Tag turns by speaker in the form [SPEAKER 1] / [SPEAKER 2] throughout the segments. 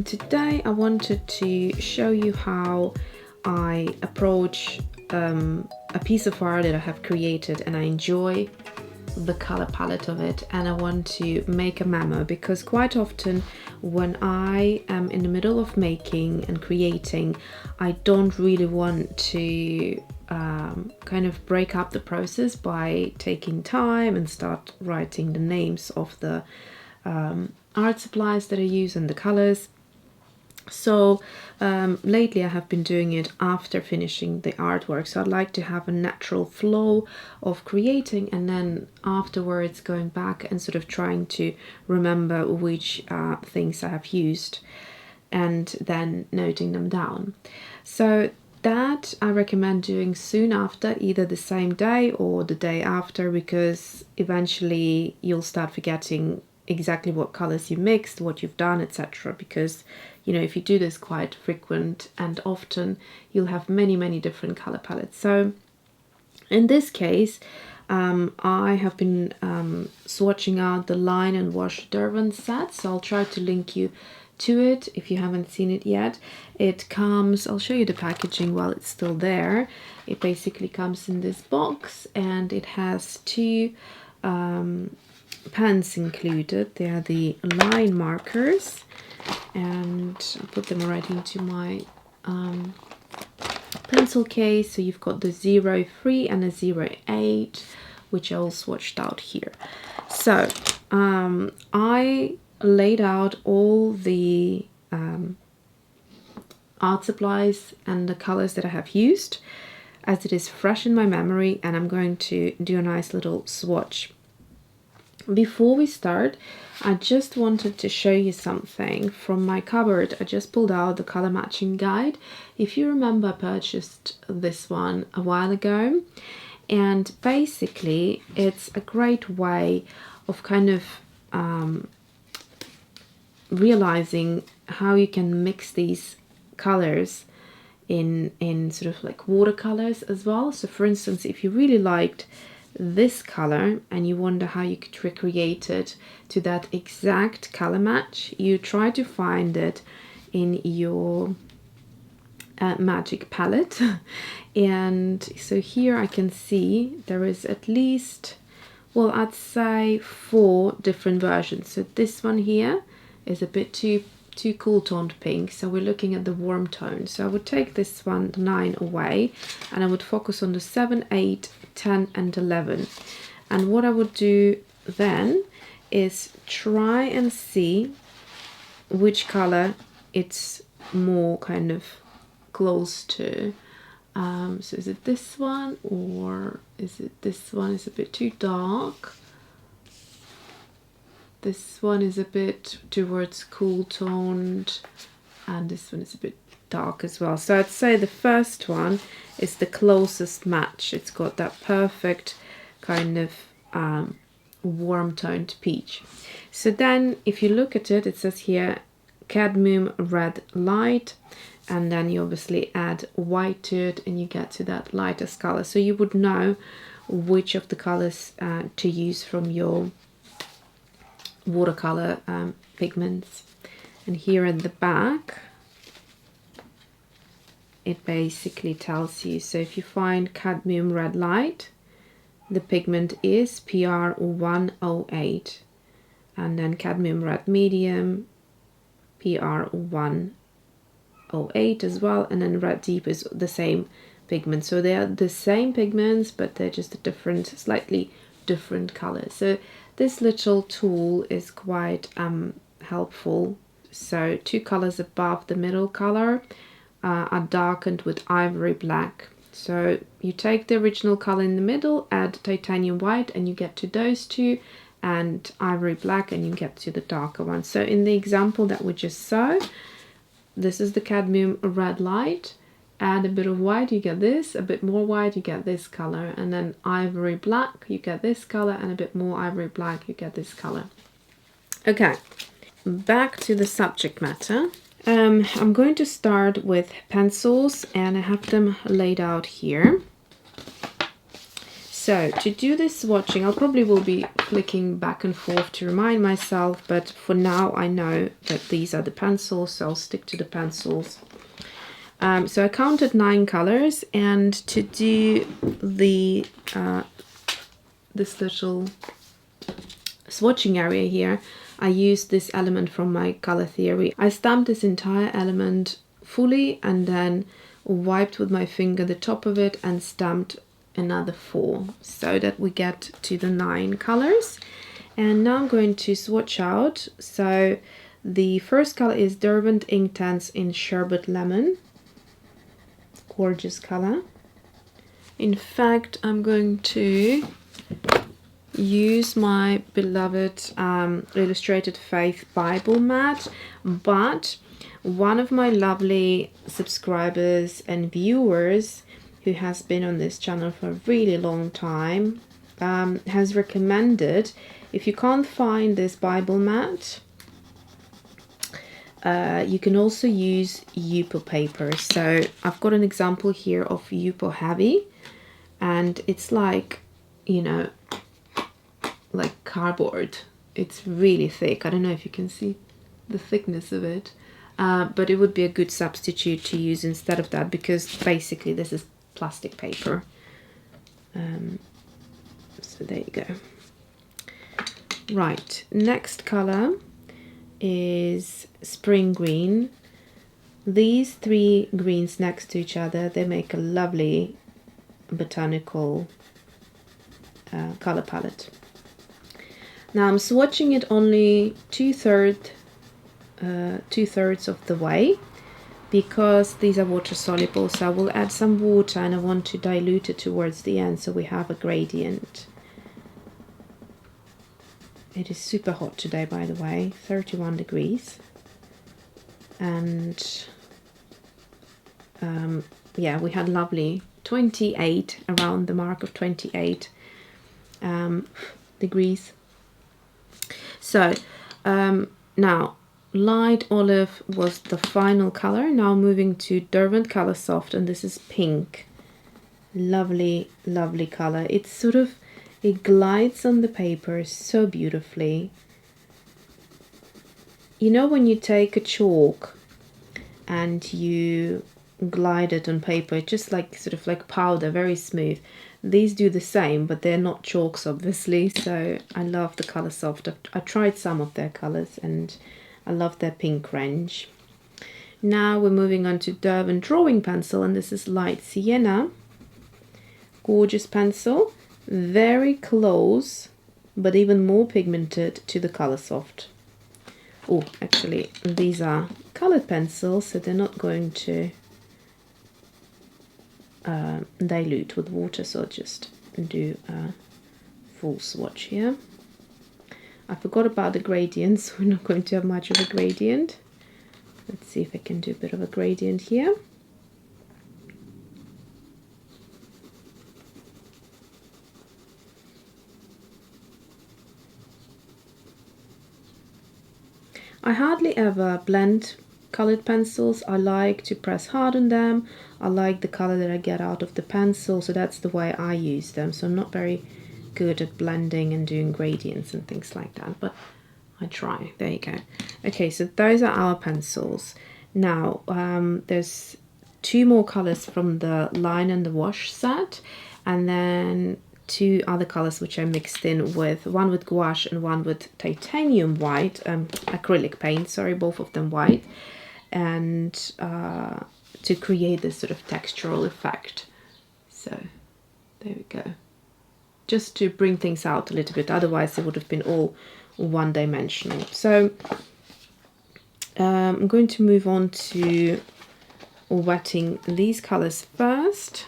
[SPEAKER 1] today I wanted to show you how I approach a piece of art that I have created and I enjoy the color palette of it, and I want to make a memo, because quite often when I am in the middle of making and creating, I don't really want to kind of break up the process by taking time and start writing the names of the art supplies that I use and the colors. So lately I have been doing it after finishing the artwork, so I'd like to have a natural flow of creating and then afterwards going back and sort of trying to remember which things I have used and then noting them down. So that I recommend doing soon after, either the same day or the day after, because eventually you'll start forgetting exactly what colors you mixed, what you've done, etc. Because, you know, if you do this quite frequent and often, you'll have many different color palettes. So in this case, I have been swatching out the Line and Wash Derwent set, so I'll try to link you to it if you haven't seen it yet. It comes, I'll show you the packaging while it's still there. It basically comes in this box and it has two pens included. They are the line markers, and I'll put them right into my pencil case. So you've got the 03 and a 08, which I all swatched out here. So I laid out all the art supplies and the colors that I have used, as it is fresh in my memory, and I'm going to do a nice little swatch. Before we start, I just wanted to show you something from my cupboard. I just pulled out the color matching guide. If you remember, I purchased this one a while ago, and basically it's a great way of kind of realizing how you can mix these colors in sort of like watercolors as well. So for instance, if you really liked this color and you wonder how you could recreate it to that exact color match, you try to find it in your magic palette. And so here I can see there is at least, well, I'd say 4 different versions. So this one here is a bit too cool toned pink, so we're looking at the warm tone. So I would take this one, the 9, away, and I would focus on the 7, 8, 10 and 11. And what I would do then is try and see which color it's more kind of close to. So is it this one, or is it this one? Is a bit too dark. This one is a bit towards cool toned, and this one is a bit dark as well. So I'd say the first one is the closest match. It's got that perfect kind of warm toned peach. So then if you look at it, it says here cadmium red light, and then you obviously add white to it and you get to that lightest color. So you would know which of the colors to use from your watercolor pigments. And here at the back it basically tells you, so if you find cadmium red light, the pigment is PR108, and then cadmium red medium, PR108 as well, and then red deep is the same pigment. So they are the same pigments, but they're just a different, slightly different colors. So this little tool is quite helpful. So 2 colors above the middle color are darkened with ivory black. So you take the original color in the middle, add titanium white, and you get to those 2, and ivory black, and you get to the darker one. So in the example that we just saw, this is the cadmium red light. Add a bit of white, you get this, a bit more white, you get this color, and then ivory black, you get this color, and a bit more ivory black, you get this color. Okay, back to the subject matter. I'm going to start with pencils, and I have them laid out here. So to do this swatching, I'll probably will be flicking back and forth to remind myself, but for now I know that these are the pencils, so I'll stick to the pencils. So I counted 9 colors, and to do the this little swatching area here, I used this element from my color theory. I stamped this entire element fully and then wiped with my finger the top of it and stamped another 4 so that we get to the 9 colors. And now I'm going to swatch out. So the first color is Derwent Inktense in Sherbet Lemon. Gorgeous color. In fact, I'm going to use my beloved Illustrated Faith Bible mat, but one of my lovely subscribers and viewers who has been on this channel for a really long time has recommended, if you can't find this Bible mat, you can also use Yupo paper. So I've got an example here of Yupo Heavy, and it's like, you know, like cardboard. It's really thick. I don't know if you can see the thickness of it, but it would be a good substitute to use instead of that, because basically this is plastic paper. So there you go. Right, next color is Spring Green. These 3 greens next to each other, they make a lovely botanical color palette. Now I'm swatching it only two-thirds of the way, because these are water soluble, so I will add some water and I want to dilute it towards the end so we have a gradient. It is super hot today, by the way, 31 degrees. And yeah, we had lovely 28, around the mark of 28 degrees. So now light olive was the final color. Now moving to Derwent Color Soft, and this is pink. Lovely, lovely color. It's sort of, it glides on the paper so beautifully. You know when you take a chalk and you glide it on paper, just like sort of like powder, very smooth. These do the same, but they're not chalks obviously, so I love the Color Soft. I tried some of their colors and I love their pink range. Now we're moving on to Derwent Drawing Pencil, and this is Light Sienna. Gorgeous pencil, very close, but even more pigmented to the Color Soft. Oh, actually, these are colored pencils, so they're not going to dilute with water, so I'll just do a full swatch here. I forgot about the gradients. We're not going to have much of a gradient. Let's see if I can do a bit of a gradient here. I hardly ever blend colored pencils. I like to press hard on them. I like the color that I get out of the pencil, so that's the way I use them. So I'm not very good at blending and doing gradients and things like that, but I try. There you go. Okay, so those are our pencils. Now there's 2 more colors from the line and the wash set, and then 2 other colors which I mixed in with, one with gouache and one with titanium white, acrylic paint, sorry, both of them white, and to create this sort of textural effect. So there we go, just to bring things out a little bit, otherwise it would have been all one-dimensional. So I'm going to move on to wetting these colors first.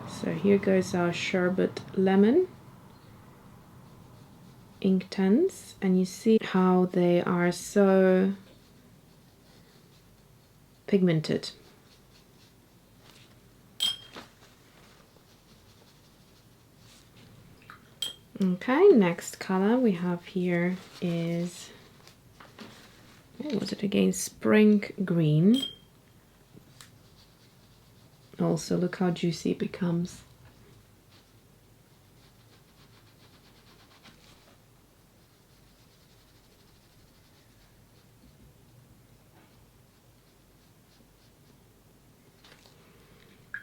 [SPEAKER 1] So here goes our Sherbet Lemon Inktense, and you see how they are so pigmented. Okay, next color we have here is, what was it again? Spring Green. Also, look how juicy it becomes.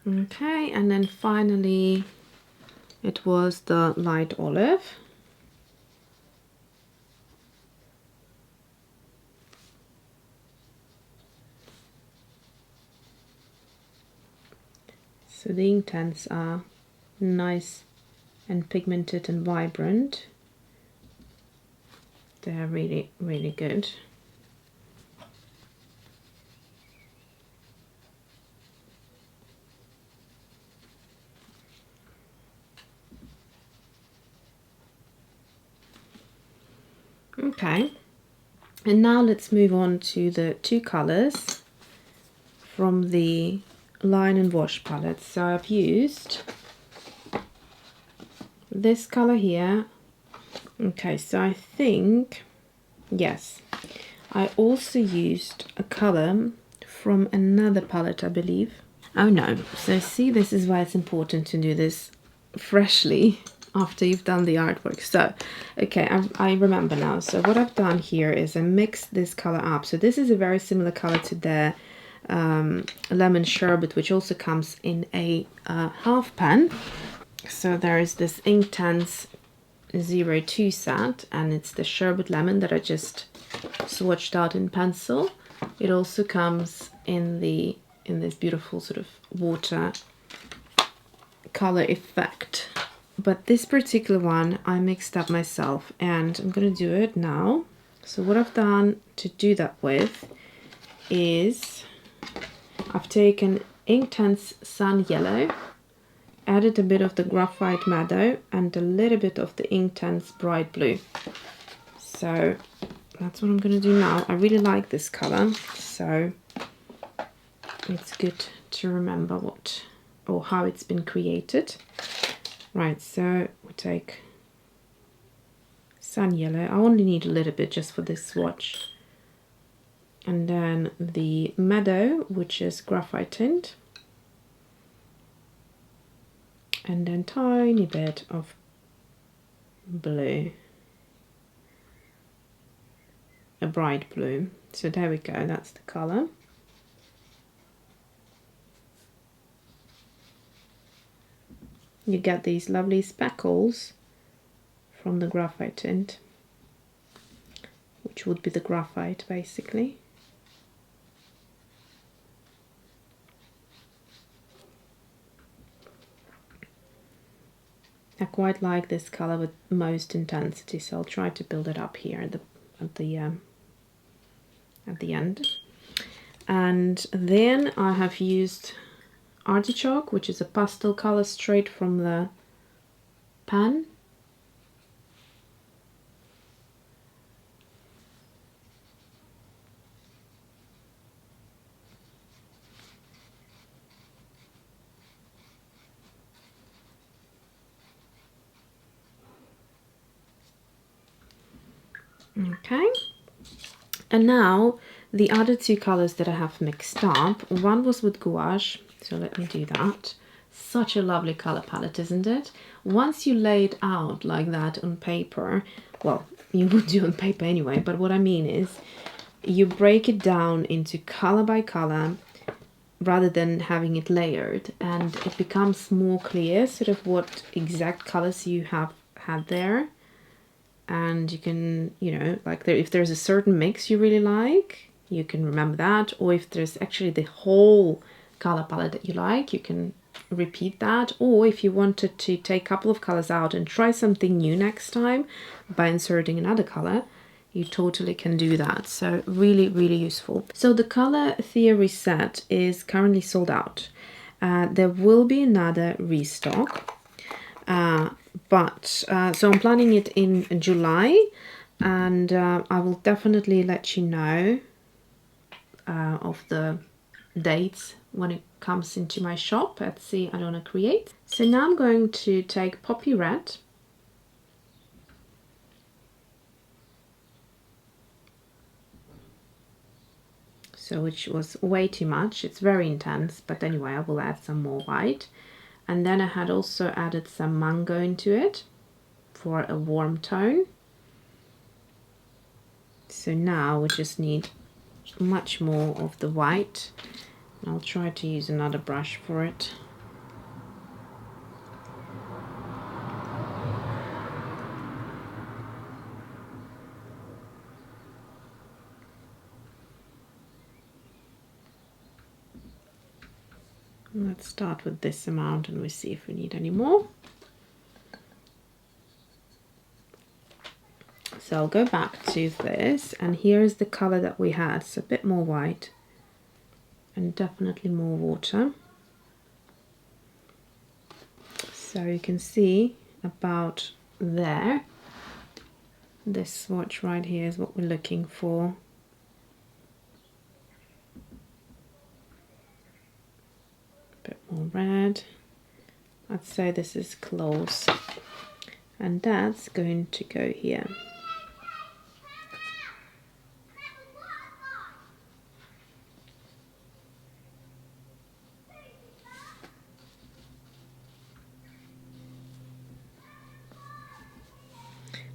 [SPEAKER 1] Okay, and then finally it was the light olive. So the Inktense are nice and pigmented and vibrant. They're really, really good. Okay, and now let's move on to the two colors from the Line and Wash palette. So I've used this color here. Okay, so I think, yes, I also used a color from another palette, I believe. Oh no, so see, this is why it's important to do this freshly after you've done the artwork. So, okay, I remember now. So what I've done here is I mixed this color up. So this is a very similar color to the Lemon Sherbet, which also comes in a half pan. So there is this Inktense 02 set, and it's the Sherbet Lemon that I just swatched out in pencil. It also comes in this beautiful sort of water color effect. But this particular one I mixed up myself, and I'm going to do it now. So what I've done to do that with is I've taken Inktense Sun Yellow, added a bit of the Graphite Meadow and a little bit of the Inktense Bright Blue. So that's what I'm going to do now. I really like this color, so it's good to remember what or how it's been created. Right, so we take Sun Yellow. I only need a little bit just for this swatch. And then the Meadow, which is graphite tint. And then tiny bit of blue. A bright blue. So there we go, that's the color. You get these lovely speckles from the graphite tint, which would be the graphite basically. I quite like this color with most intensity, so I'll try to build it up here at the end. And then I have used Artichoke, which is a pastel color straight from the pan. Okay, and now the other two colors that I have mixed up, one was with gouache, so let me do that. Such a lovely color palette, isn't it? Once you lay it out like that on paper, well, you would do on paper anyway, but what I mean is you break it down into color by color rather than having it layered, and it becomes more clear sort of what exact colors you have had there. And you can, you know, like if there's a certain mix you really like, you can remember that. Or if there's actually the whole color palette that you like, you can repeat that. Or if you wanted to take a couple of colors out and try something new next time by inserting another color, you totally can do that. So really, really useful. So the color theory set is currently sold out. There will be another restock. So I'm planning it in July, and I will definitely let you know of the dates when it comes into my shop at Alyona Create. So now I'm going to take Poppy Red, so which was way too much. It's very intense, but anyway, I will add some more white. And then I had also added some mango into it for a warm tone. So now we just need much more of the white. I'll try to use another brush for it. Let's start with this amount and we see if we need any more. So I'll go back to this, and here's the color that we had. So a bit more white and definitely more water. So you can see about there, this swatch right here is what we're looking for. A bit more red. I'd say this is close, and that's going to go here.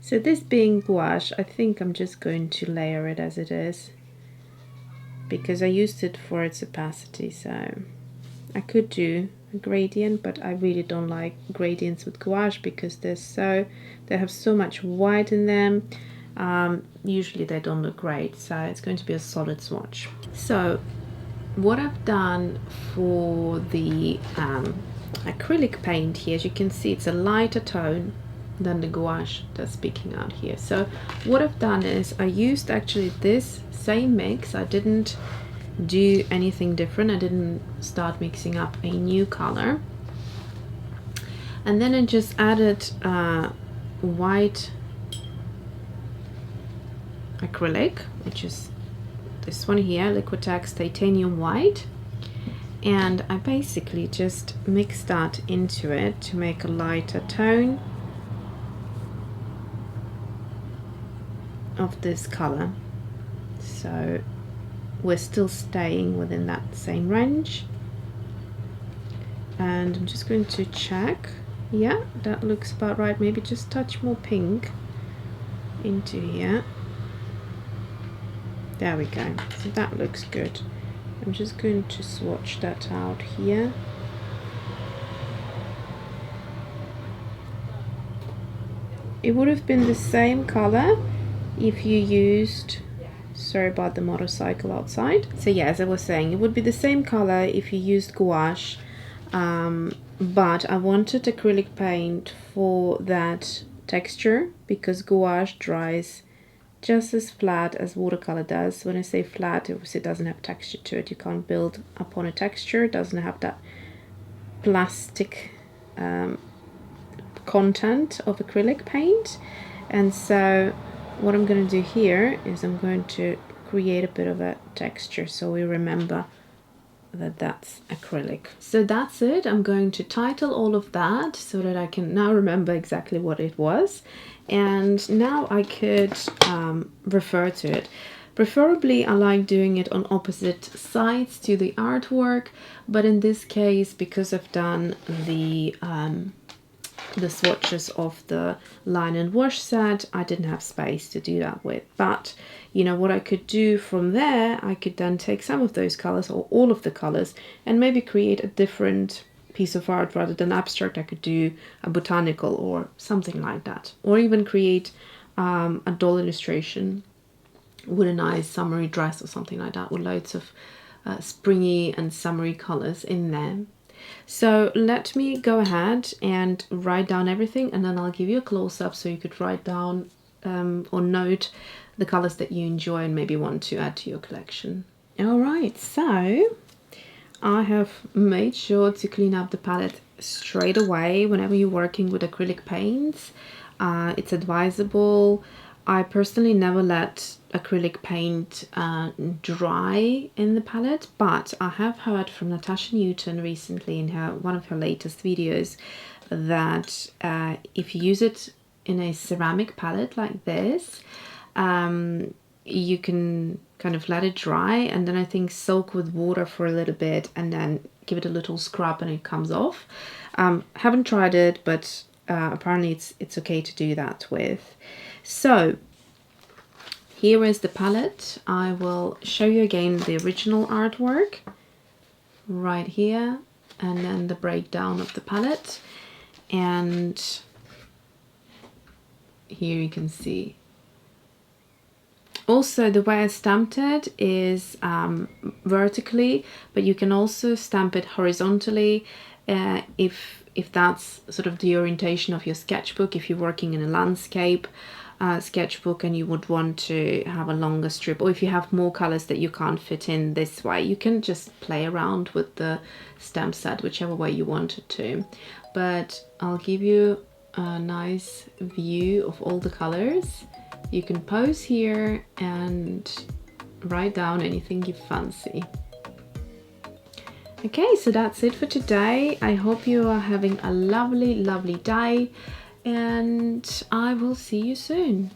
[SPEAKER 1] So this being gouache, I think I'm just going to layer it as it is, because I used it for its opacity. So I could do a gradient, but I really don't like gradients with gouache because they have so much white in them. Usually they don't look great, so it's going to be a solid swatch. So what I've done for the acrylic paint here, as you can see, it's a lighter tone than the gouache that's speaking out here. So what I've done is I used actually this same mix. I didn't do anything different. I didn't start mixing up a new color, and then I just added white acrylic, which is this one here, Liquitex Titanium White, and I basically just mixed that into it to make a lighter tone of this color. So we're still staying within that same range, and I'm just going to check. Yeah, that looks about right. Maybe just touch more pink into here. There we go. So that looks good. I'm just going to swatch that out here. It would have been the same color if you used, sorry about the motorcycle outside. So yeah, as I was saying, it would be the same color if you used gouache, but I wanted acrylic paint for that texture because gouache dries just as flat as watercolor does. When I say flat, obviously it doesn't have texture to it. You can't build upon a texture. It doesn't have that plastic content of acrylic paint. And so what I'm going to do here is I'm going to create a bit of a texture so we remember that that's acrylic. So that's it. I'm going to title all of that so that I can now remember exactly what it was, and now I could refer to it. Preferably I like doing it on opposite sides to the artwork, but in this case, because I've done the swatches of the line and wash set, I didn't have space to do that with. But you know what I could do from there, I could then take some of those colors or all of the colors and maybe create a different piece of art. Rather than abstract, I could do a botanical or something like that, or even create a doll illustration with a nice summery dress or something like that with loads of springy and summery colors in there. So let me go ahead and write down everything, and then I'll give you a close-up so you could write down or note the colors that you enjoy and maybe want to add to your collection. All right, so I have made sure to clean up the palette straight away whenever you're working with acrylic paints. It's advisable. I personally never let acrylic paint dry in the palette, but I have heard from Natasha Newton recently in one of her latest videos that if you use it in a ceramic palette like this, you can kind of let it dry, and then I think soak with water for a little bit and then give it a little scrub and it comes off. Haven't tried it, but apparently it's okay to do that with. So here is the palette. I will show you again the original artwork right here, and then the breakdown of the palette. And here you can see. Also, the way I stamped it is vertically, but you can also stamp it horizontally if that's sort of the orientation of your sketchbook. If you're working in a landscape sketchbook and you would want to have a longer strip, or if you have more colors that you can't fit in this way, you can just play around with the stamp set whichever way you wanted to. But I'll give you a nice view of all the colors. You can pause here and write down anything you fancy. Okay, so that's it for today. I hope you are having a lovely, lovely day, and I will see you soon.